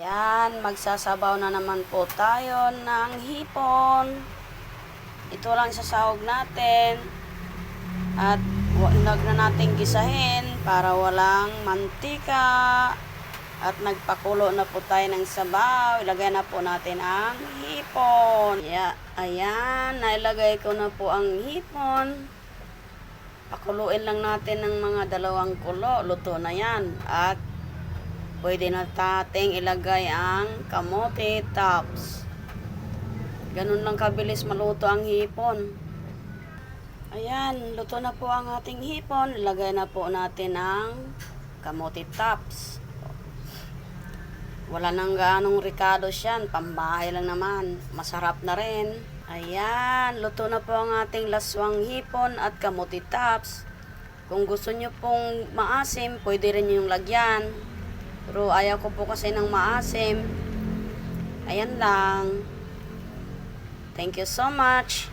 Ayan, magsasabaw na naman po tayo ng hipon. Ito lang sa sahog natin. At huwag na natin gisahin para walang mantika. At nagpakulo na po tayo ng sabaw. Ilagay na po natin ang hipon. Ayan, nailagay ko na po ang hipon. Pakuluin lang natin ng mga 2 kulo. Luto na yan. At pwede na nating ilagay ang kamote tops. Ganun lang kabilis maluto ang hipon. Ayan, luto na po ang ating hipon. Ilagay na po natin ang kamote tops. Wala nang gaanong ricados yan. Pambahay lang naman. Masarap na rin. Ayan, luto na po ang ating laswang hipon at kamote tops. Kung gusto nyo pong maasim, pwede rin yung lagyan. Pero ayaw ko po kasi ng maasim. Ayan lang. Thank you so much.